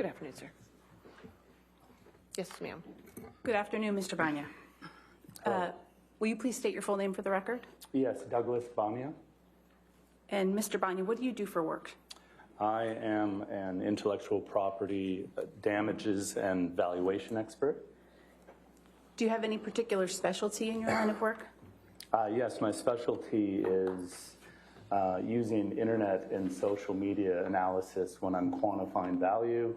Good afternoon, sir. Yes, ma'am. Good afternoon, Mr. Bania. Will you please state your full name for the record? Yes, Douglas Bania. And Mr. Bania, what do you do for work? I am an intellectual property damages and valuation expert. Do you have any particular specialty in your line of work? Yes, my specialty is using internet and social media analysis when I'm quantifying value,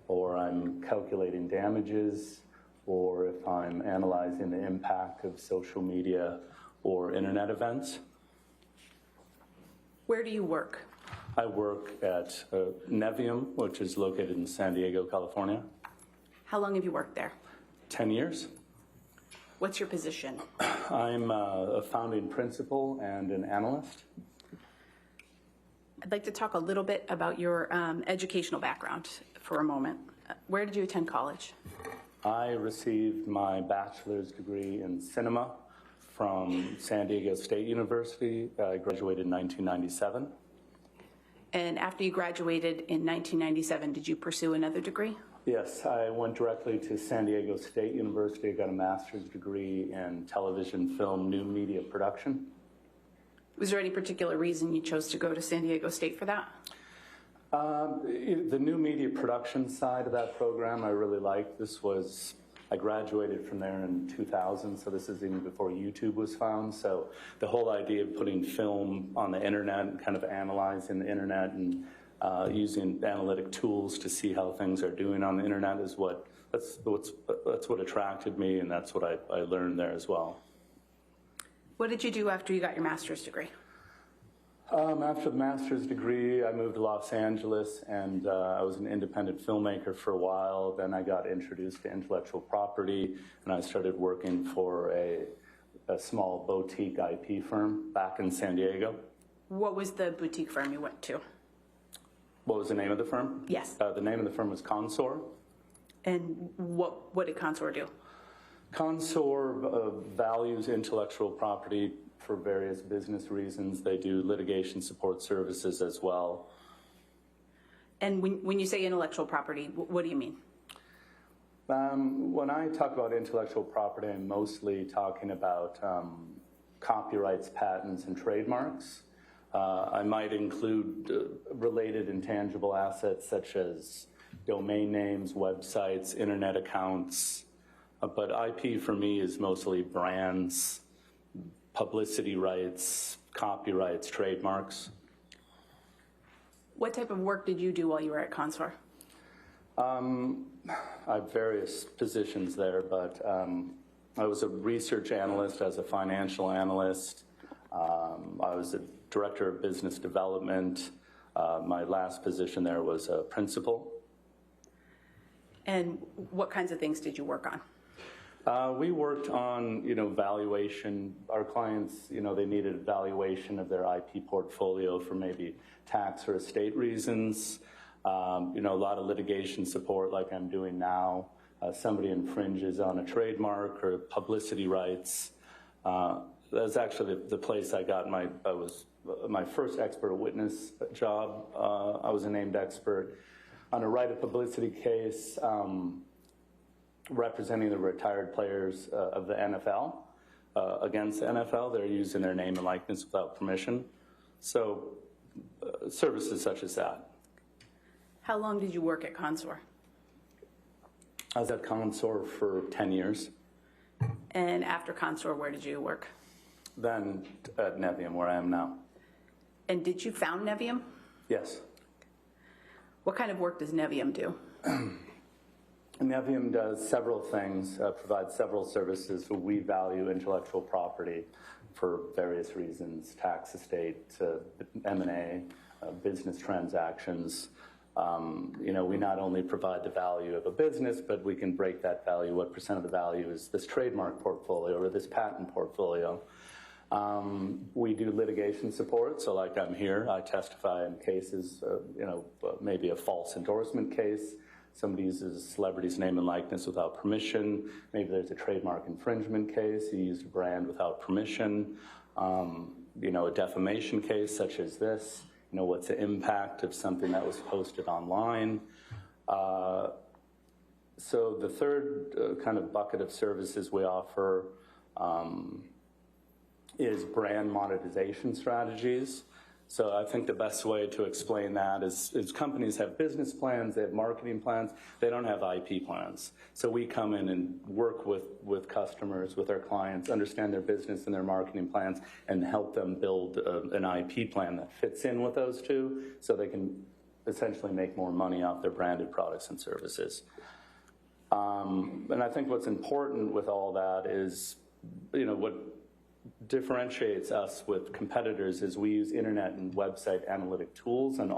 or I'm calculating damages, or if I'm analyzing the impact of social media or internet events. Where do you work? I work at Nevium, which is located in San Diego, California. How long have you worked there? 10 years. What's your position? I'm a founding principal and an analyst. I'd like to talk a little bit about your educational background for a moment. Where did you attend college? I received my bachelor's degree in cinema from San Diego State University. I graduated in 1997. And after you graduated in 1997, did you pursue another degree? Yes, I went directly to San Diego State University. I got a master's degree in television, film, new media production. Was there any particular reason you chose to go to San Diego State for that? The new media production side of that program I really liked. I graduated from there in 2000, so this is even before YouTube was found. So the whole idea of putting film on the internet and kind of analyzing the internet and using analytic tools to see how things are doing on the internet that's what attracted me, and that's what I learned there as well. What did you do after you got your master's degree? After the master's degree, I moved to Los Angeles, and I was an independent filmmaker for a while. Then I got introduced to intellectual property, and I started working for a small boutique IP firm back in San Diego. What was the boutique firm you went to? What was the name of the firm? Yes. The name of the firm was Consor. And what did Consor do? Consor values intellectual property for various business reasons. They do litigation support services as well. And when you say intellectual property, what do you mean? When I talk about intellectual property, I'm mostly talking about copyrights, patents, and trademarks. I might include related intangible assets such as domain names, websites, internet accounts. But IP for me is mostly brands, publicity rights, copyrights, trademarks. What type of work did you do while you were at Consor? I have various positions there, but I was a research analyst, as a financial analyst. I was a director of business development. My last position there was a principal. And what kinds of things did you work on? We worked on, valuation. Our clients, they needed valuation of their IP portfolio for maybe tax or estate reasons. A lot of litigation support like I'm doing now. Somebody infringes on a trademark or publicity rights. That's actually the place I got my first expert witness job. I was a named expert on a right of publicity case representing the retired players of the NFL against the NFL. They're using their name and likeness without permission. So services such as that. How long did you work at Consor? I was at Consor for 10 years. And after Consor, where did you work? Then at Nevium, where I am now. And did you found Nevium? Yes. What kind of work does Nevium do? Nevium does several things, provides several services. So we value intellectual property for various reasons: tax, estate, M&A, business transactions. We not only provide the value of a business, but we can break that value. What percent of the value is this trademark portfolio or this patent portfolio? We do litigation support. So like I'm here, I testify in cases, maybe a false endorsement case. Somebody uses a celebrity's name and likeness without permission. Maybe there's a trademark infringement case. You used a brand without permission. A defamation case such as this. What's the impact of something that was posted online? So the third kind of bucket of services we offer is brand monetization strategies. So I think the best way to explain that is companies have business plans, they have marketing plans, they don't have IP plans. So we come in and work with customers, with our clients, understand their business and their marketing plans, and help them build an IP plan that fits in with those two so they can essentially make more money off their branded products and services. And I think what's important with all that is, what differentiates us with competitors is we use internet and website analytic tools and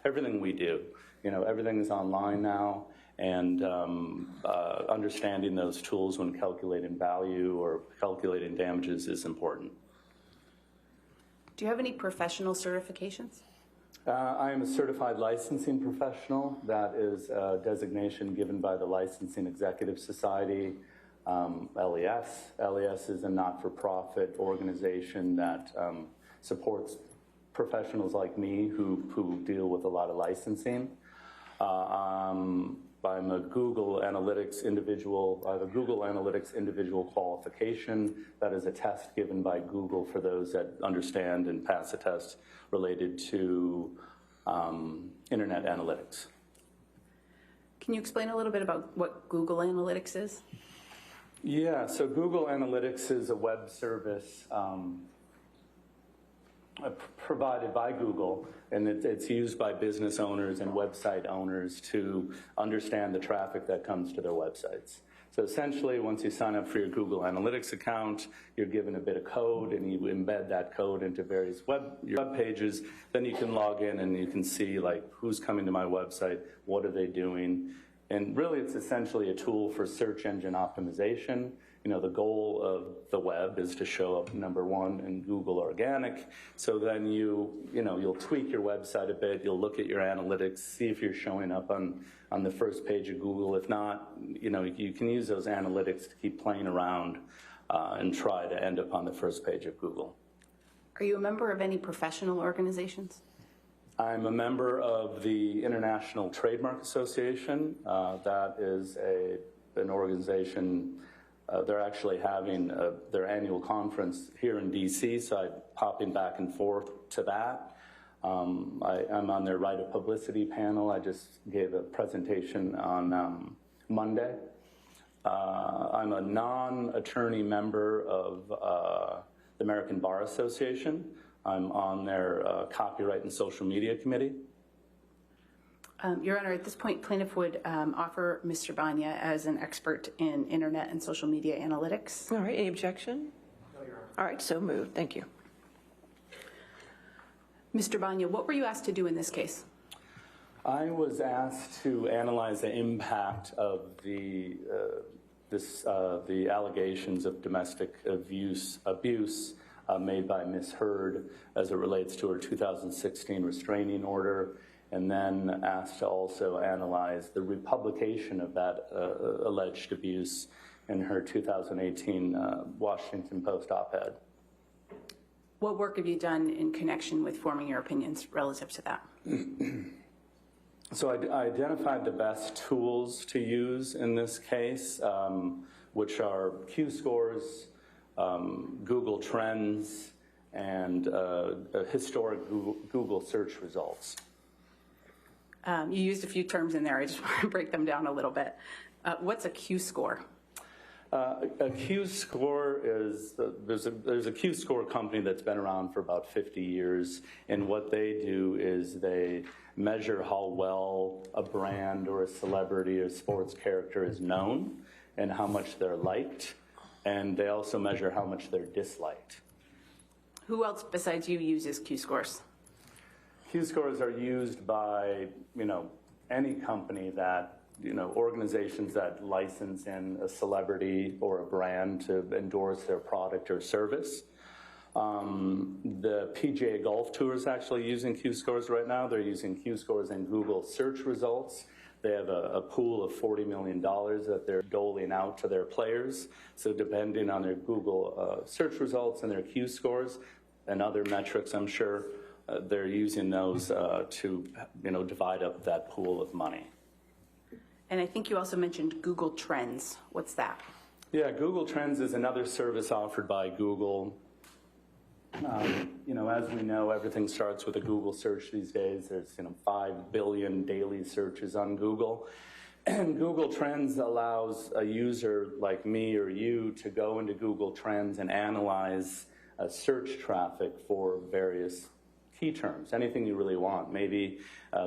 everything we do. Everything is online now, and understanding those tools when calculating value or calculating damages is important. Do you have any professional certifications? I am a certified licensing professional. That is a designation given by the Licensing Executive Society, LES. LES is a not-for-profit organization that supports professionals like me who deal with a lot of licensing. I'm a Google Analytics individual. I have a Google Analytics individual qualification. That is a test given by Google for those that understand and pass a test related to internet analytics. Can you explain a little bit about what Google Analytics is? Yeah, so Google Analytics is a web service provided by Google, and it's used by business owners and website owners to understand the traffic that comes to their websites. So essentially, once you sign up for your Google Analytics account, you're given a bit of code, and you embed that code into various your web pages. Then you can log in, and you can see who's coming to my website, what are they doing. And really, it's essentially a tool for search engine optimization. The goal of the web is to show up #1 in Google Organic. So then you'll tweak your website a bit. You'll look at your analytics, see if you're showing up on the first page of Google. If not, you can use those analytics to keep playing around and try to end up on the first page of Google. Are you a member of any professional organizations? I'm a member of the International Trademark Association. That is an organization. They're actually having their annual conference here in D.C., so I'm popping back and forth to that. I'm on their right of publicity panel. I just gave a presentation on Monday. I'm a non-attorney member of the American Bar Association. I'm on their Copyright and Social Media Committee. Your Honor, at this point, plaintiff would offer Mr. Bania as an expert in internet and social media analytics. All right, any objection? No, Your Honor. All right, so moved. Thank you. Mr. Bania, what were you asked to do in this case? I was asked to analyze the impact of the allegations of domestic abuse made by Ms. Heard as it relates to her 2016 restraining order, and then asked to also analyze the republication of that alleged abuse in her 2018 Washington Post op-ed. What work have you done in connection with forming your opinions relative to that? So I identified the best tools to use in this case, which are Q-scores, Google Trends, and historic Google search results. You used a few terms in there. I just want to break them down a little bit. What's a Q-score? A Q-score is, there's a Q-score company that's been around for about 50 years, and what they do is they measure how well a brand or a celebrity or sports character is known and how much they're liked, and they also measure how much they're disliked. Who else besides you uses Q-scores? Q-scores are used by, any company that, organizations that license in a celebrity or a brand to endorse their product or service. The PGA Golf Tour is actually using Q-scores right now. They're using Q-scores in Google search results. They have a pool of $40 million that they're doling out to their players. So depending on their Google search results and their Q-scores and other metrics, I'm sure, they're using those to, divide up that pool of money. And I think you also mentioned Google Trends. What's that? Yeah, Google Trends is another service offered by Google. As we know, everything starts with a Google search these days. There's 5 billion daily searches on Google. And Google Trends allows a user like me or you to go into Google Trends and analyze search traffic for various key terms, anything you really want. Maybe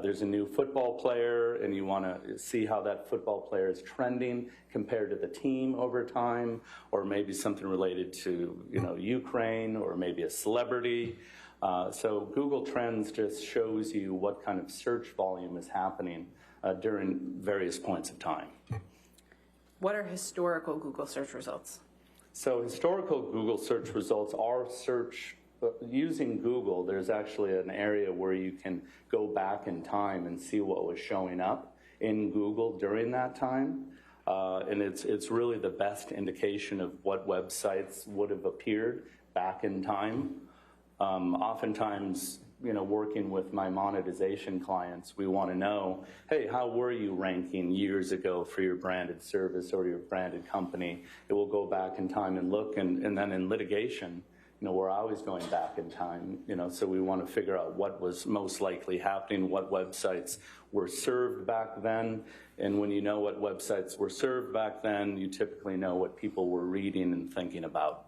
there's a new football player and you want to see how that football player is trending compared to the team over time, or maybe something related to Ukraine, or maybe a celebrity. So Google Trends just shows you what kind of search volume is happening during various points of time. What are historical Google search results? So historical Google search results are using Google. There's actually an area where you can go back in time and see what was showing up in Google during that time. And it's really the best indication of what websites would have appeared back in time. Oftentimes, working with my monetization clients, we want to know, hey, how were you ranking years ago for your branded service or your branded company? It will go back in time and look, and then in litigation, we're always going back in time, so we want to figure out what was most likely happening, what websites were served back then. And when you know what websites were served back then, you typically know what people were reading and thinking about.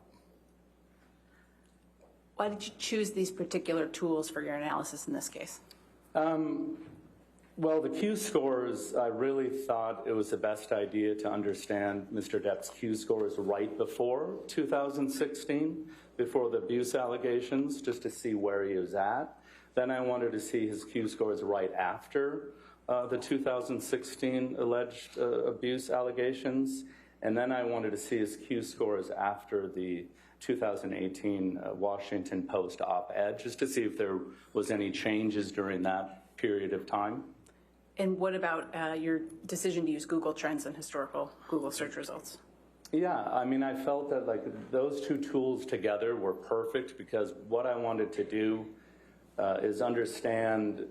Why did you choose these particular tools for your analysis in this case? Well, the Q scores, I really thought it was the best idea to understand Mr. Depp's Q scores right before 2016, before the abuse allegations, just to see where he was at. Then I wanted to see his Q scores right after the 2016 alleged abuse allegations. And then I wanted to see his Q scores after the 2018 Washington Post op-ed, just to see if there was any changes during that period of time. And what about your decision to use Google Trends and historical Google search results? Yeah, I felt that those two tools together were perfect, because what I wanted to do is understand,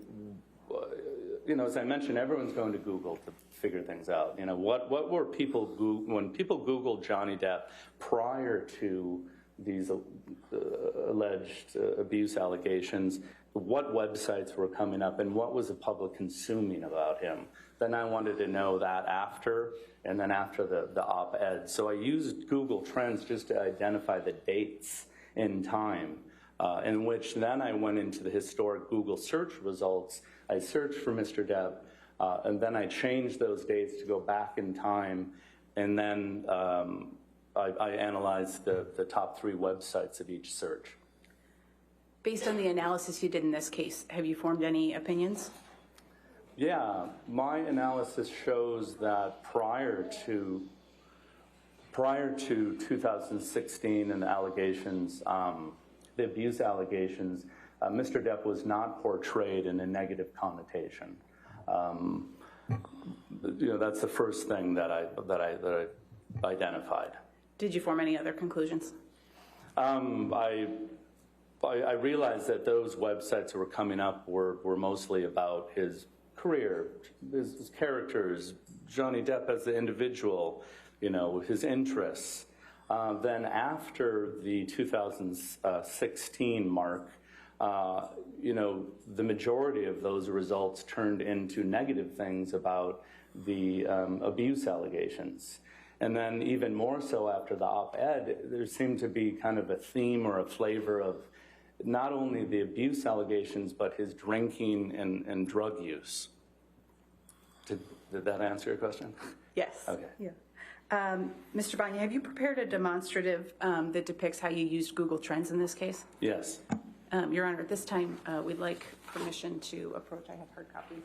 as I mentioned, everyone's going to Google to figure things out. What were people, when people Googled Johnny Depp prior to these alleged abuse allegations, what websites were coming up and what was the public consuming about him? Then I wanted to know that after, and then after the op-ed. So I used Google Trends just to identify the dates in time, in which then I went into the historic Google search results. I searched for Mr. Depp, and then I changed those dates to go back in time, and then I analyzed the top 3 websites of each search. Based on the analysis you did in this case, have you formed any opinions? Yeah, my analysis shows that prior to 2016 and the allegations, the abuse allegations, Mr. Depp was not portrayed in a negative connotation. That's the first thing that I identified. Did you form any other conclusions? I realized that those websites that were coming up were mostly about his career, his characters, Johnny Depp as the individual, his interests. Then after the 2016 mark, the majority of those results turned into negative things about the abuse allegations. And then even more so after the op-ed, there seemed to be kind of a theme or a flavor of not only the abuse allegations, but his drinking and drug use. Did that answer your question? Yes. Okay. Yeah. Mr. Bania, have you prepared a demonstrative that depicts how you used Google Trends in this case? Yes. Your Honor, at this time, we'd like permission to approach. I have hard copies.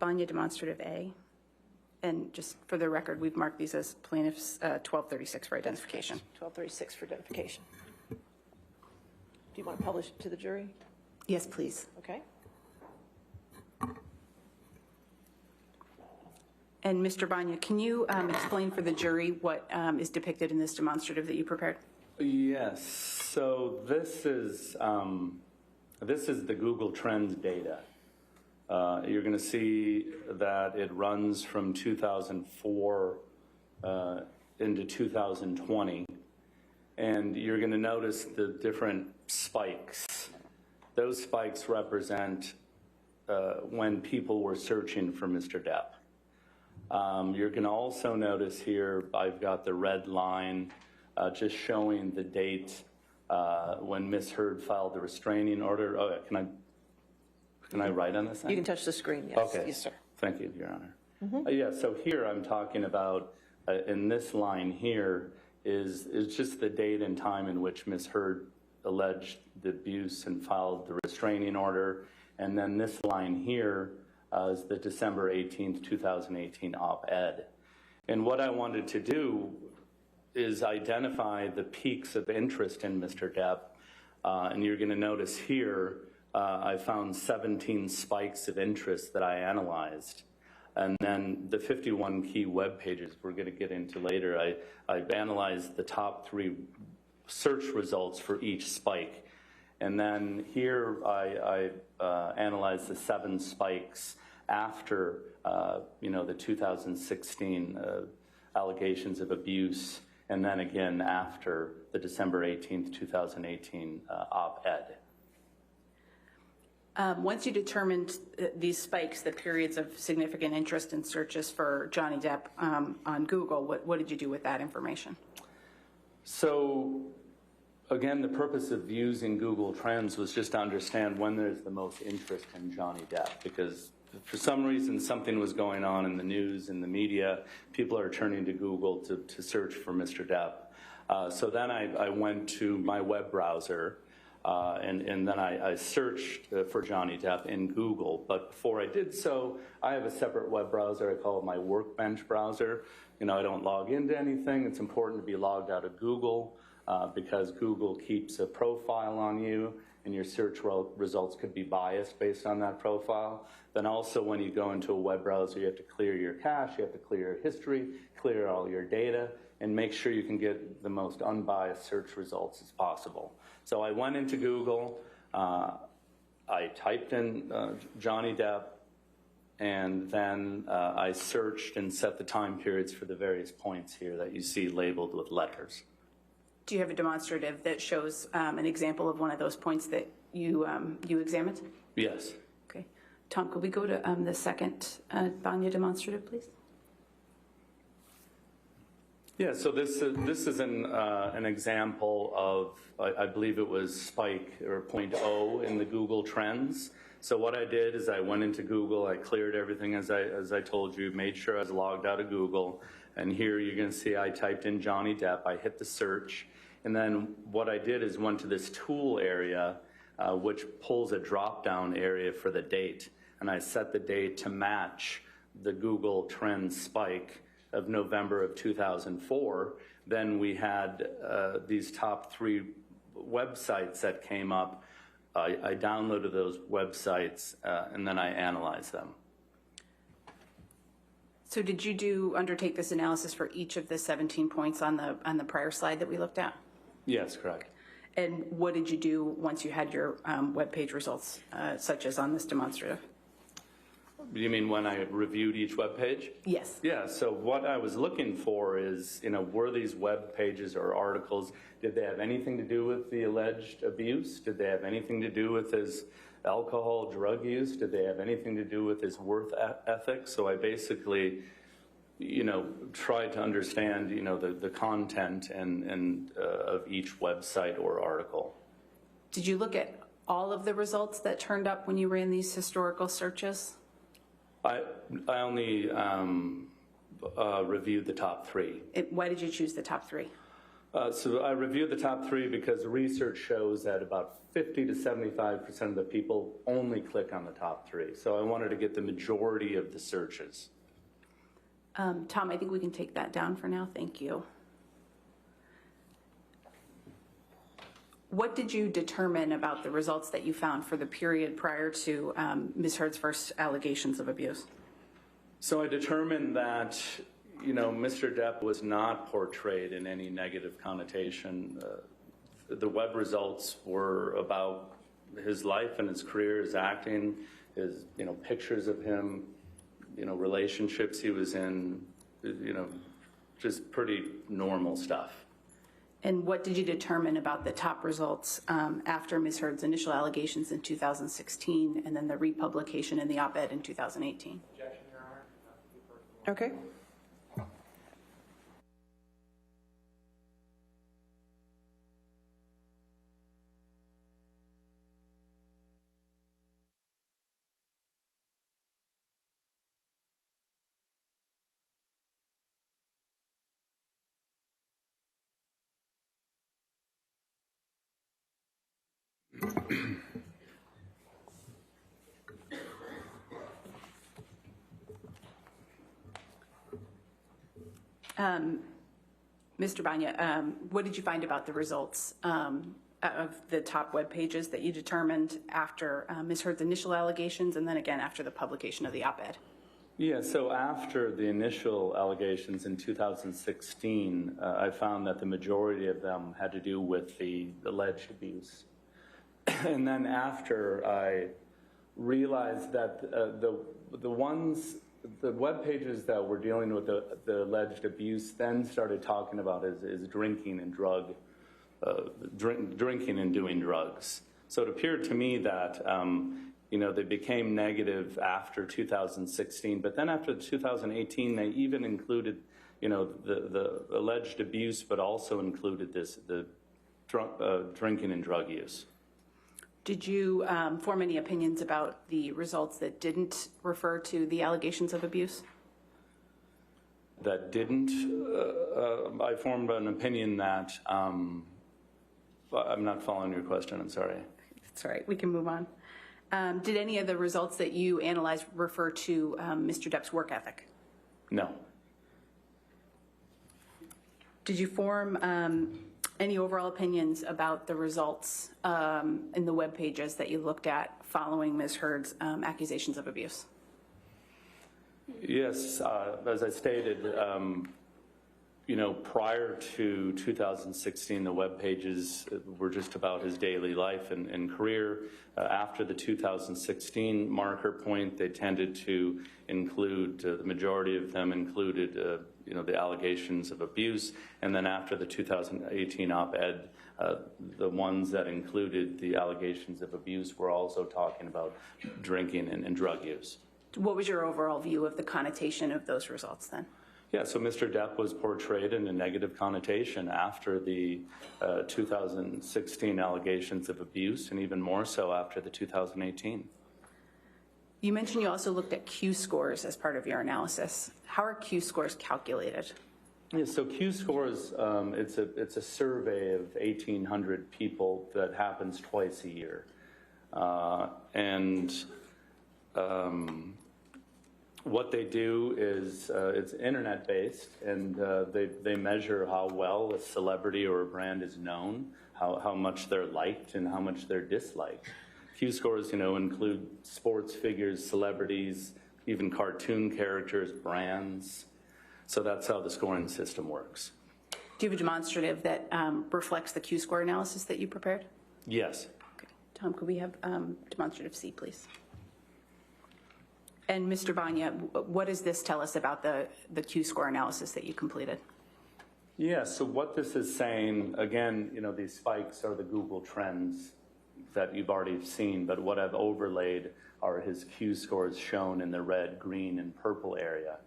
Bania demonstrative A. And just for the record, we've marked these as plaintiffs 1236 for identification. 1236 for identification. Do you want to publish it to the jury? Yes, please. Okay. And Mr. Bania, can you explain for the jury what is depicted in this demonstrative that you prepared? Yes. So this is the Google Trends data. You're going to see that it runs from 2004 into 2020, and you're going to notice the different spikes. Those spikes represent when people were searching for Mr. Depp. You're going to also notice here, I've got the red line just showing the date when Ms. Heard filed the restraining order. Oh, can I write on this thing? You can touch the screen, yes. Okay. Yes, sir. Thank you, Your Honor. Yeah, so here I'm talking about, in this line here, is just the date and time in which Ms. Heard alleged the abuse and filed the restraining order. And then this line here is the December 18th, 2018 op-ed. And what I wanted to do is identify the peaks of interest in Mr. Depp. And you're going to notice here, I found 17 spikes of interest that I analyzed. And then the 51 key web pages we're going to get into later, I've analyzed the top 3 search results for each spike. And then here I analyzed the 7 spikes after the 2016 allegations of abuse, and then again after the December 18th, 2018 op-ed. Once you determined these spikes, the periods of significant interest in searches for Johnny Depp on Google, what did you do with that information? So, again, the purpose of using Google Trends was just to understand when there's the most interest in Johnny Depp, because for some reason something was going on in the news, in the media, people are turning to Google to search for Mr. Depp. So then I went to my web browser, and then I searched for Johnny Depp in Google. But before I did so, I have a separate web browser. I call it my Workbench browser. I don't log into anything. It's important to be logged out of Google because Google keeps a profile on you, and your search results could be biased based on that profile. Then also when you go into a web browser, you have to clear your cache, you have to clear your history, clear all your data, and make sure you can get the most unbiased search results as possible. So I went into Google, I typed in Johnny Depp, and then I searched and set the time periods for the various points here that you see labeled with letters. Do you have a demonstrative that shows an example of one of those points that you examined? Yes. Okay. Tom, could we go to the second Bania demonstrative, please? Yeah, so this is an example of, I believe it was spike or point O in the Google Trends. So what I did is I went into Google, I cleared everything as I told you, made sure I was logged out of Google, and here you're going to see I typed in Johnny Depp, I hit the search, and then what I did is went to this tool area, which pulls a drop-down area for the date, and I set the date to match the Google Trends spike of November of 2004. Then we had these top 3 websites that came up. I downloaded those websites and then I analyzed them. So did you undertake this analysis for each of the 17 points on the prior slide that we looked at? Yes, correct. And what did you do once you had your web page results, such as on this demonstrative? You mean when I reviewed each web page? Yes. Yeah, so what I was looking for is, were these web pages or articles, did they have anything to do with the alleged abuse? Did they have anything to do with his alcohol, drug use? Did they have anything to do with his work ethic? So I basically, tried to understand, the content and of each website or article. Did you look at all of the results that turned up when you ran these historical searches? I only reviewed the top 3. Why did you choose the top 3? So I reviewed the top three because research shows that about 50 to 75% of the people only click on the top three. So I wanted to get the majority of the searches. Tom, I think we can take that down for now. Thank you. What did you determine about the results that you found for the period prior to Ms. Heard's first allegations of abuse? So I determined that, Mr. Depp was not portrayed in any negative connotation. The web results were about his life and his career, his acting, his, pictures of him, relationships he was in, just pretty normal stuff. And what did you determine about the top results after Ms. Heard's initial allegations in 2016 and then the republication in the op-ed in 2018? Objection, Your Honor. Okay. Mr. Bania, what did you find about the results of the top web pages that you determined after Ms. Heard's initial allegations and then again after the publication of the op-ed? Yeah, so after the initial allegations in 2016, I found that the majority of them had to do with the alleged abuse. And then after I realized that the web pages that were dealing with the alleged abuse then started talking about is drinking and drinking and doing drugs. So it appeared to me that they became negative after 2016, but then after 2018, they even included the alleged abuse, but also included the drinking and drug use. Did you form any opinions about the results that didn't refer to the allegations of abuse? That didn't? I formed an opinion that, I'm not following your question, I'm sorry. That's all right, we can move on. Did any of the results that you analyzed refer to Mr. Depp's work ethic? No. Did you form any overall opinions about the results in the web pages that you looked at following Ms. Heard's accusations of abuse? Yes, as I stated, prior to 2016, the web pages were just about his daily life and career. After the 2016 marker point, they tended to include, the majority of them included, the allegations of abuse. And then after the 2018 op-ed, the ones that included the allegations of abuse were also talking about drinking and drug use. What was your overall view of the connotation of those results then? Yeah, so Mr. Depp was portrayed in a negative connotation after the 2016 allegations of abuse, and even more so after the 2018. You mentioned you also looked at Q scores as part of your analysis. How are Q scores calculated? Yeah, so Q scores, it's a survey of 1,800 people that happens twice a year. What they do is it's internet-based, and they measure how well a celebrity or a brand is known, how much they're liked, and how much they're disliked. Q scores, include sports figures, celebrities, even cartoon characters, brands. So that's how the scoring system works. Do you have a demonstrative that reflects the Q score analysis that you prepared? Yes. Okay. Tom, could we have demonstrative C, please? And Mr. Bania, what does this tell us about the Q score analysis that you completed? Yeah, so what this is saying, again, these spikes are the Google trends that you've already seen, but what I've overlaid are his Q scores shown in the red, green, and purple area.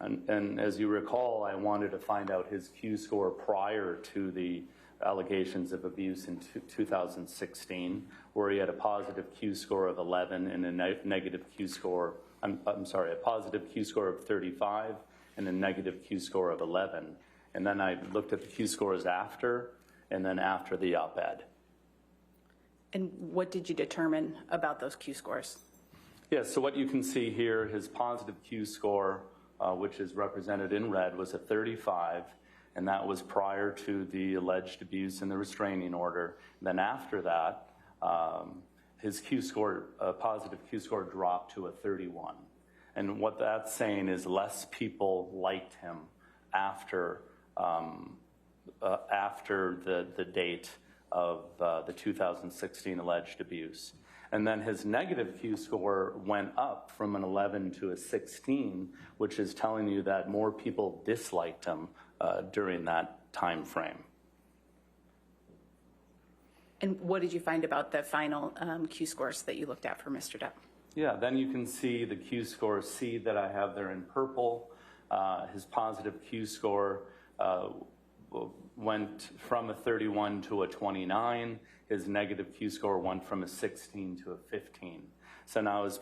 And as you recall, I wanted to find out his Q score prior to the allegations of abuse in 2016, where he had a positive Q score of 11 and a negative Q score, a positive Q score of 35 and a negative Q score of 11. And then I looked at the Q-scores after, and then after the op-ed. And what did you determine about those Q-scores? Yeah, so what you can see here, his positive Q-score, which is represented in red, was a 35, and that was prior to the alleged abuse and the restraining order. And then after that, his Q-score, positive Q-score dropped to a 31. And what that's saying is less people liked him after the date of the 2016 alleged abuse. And then his negative Q-score went up from an 11 to a 16, which is telling you that more people disliked him during that time frame. And what did you find about the final Q-scores that you looked at for Mr. Depp? Yeah, then you can see the Q-score C that I have there in purple. His positive Q-score went from a 31 to a 29. His negative Q-score went from a 16 to a 15. So now his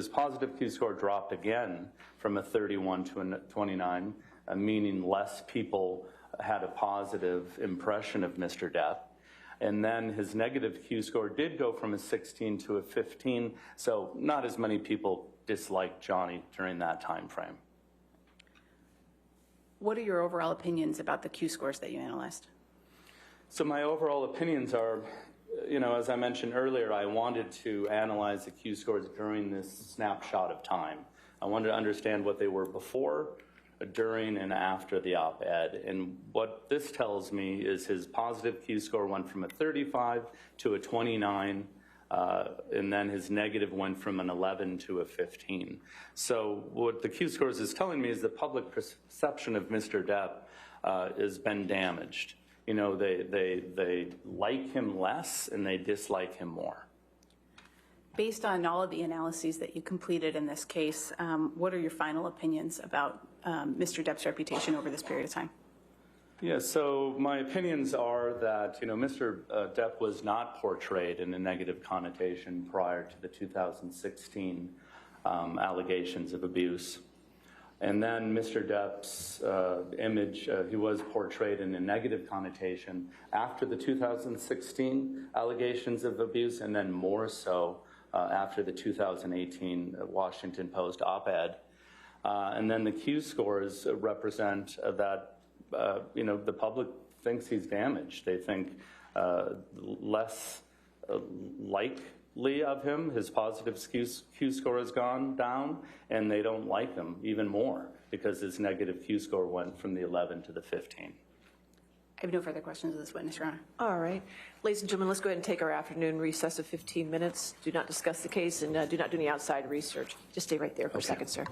positive Q-score dropped again from a 31 to a 29, meaning less people had a positive impression of Mr. Depp. And then his negative Q-score did go from a 16 to a 15, so not as many people disliked Johnny during that time frame. What are your overall opinions about the Q-scores that you analyzed? So my overall opinions are, as I mentioned earlier, I wanted to analyze the Q-scores during this snapshot of time. I wanted to understand what they were before, during, and after the op-ed. And what this tells me is his positive Q-score went from a 35 to a 29, and then his negative went from an 11 to a 15. So what the Q-scores is telling me is the public perception of Mr. Depp has been damaged. They like him less and they dislike him more. Based on all of the analyses that you completed in this case, what are your final opinions about Mr. Depp's reputation over this period of time? Yeah, so my opinions are that, Mr. Depp was not portrayed in a negative connotation prior to the 2016 allegations of abuse. And then Mr. Depp's image, he was portrayed in a negative connotation after the 2016 allegations of abuse, and then more so after the 2018 Washington Post op-ed. And then the Q-scores represent that, the public thinks he's damaged. They think less likely of him. His positive Q-score has gone down, and they don't like him even more because his negative Q-score went from the 11 to the 15. I have no further questions of this witness, Your Honor. All right. Ladies and gentlemen, let's go ahead and take our afternoon recess of 15 minutes. Do not discuss the case and do not do any outside research. Just stay right there for a second, sir.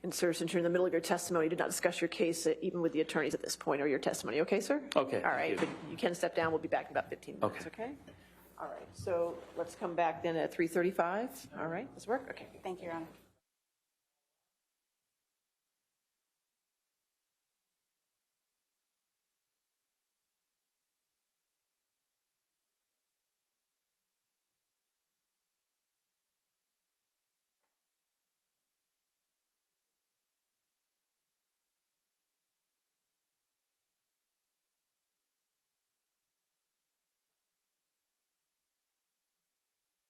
And sir, since you're in the middle of your testimony, you did not discuss your case even with the attorneys at this point or your testimony. Okay, sir? Okay. All right. Thank you. But you can step down. We'll be back in about 15 minutes. Okay. All right. So let's come back then at 3:35. All right. Does it work? Okay. Thank you, Your Honor.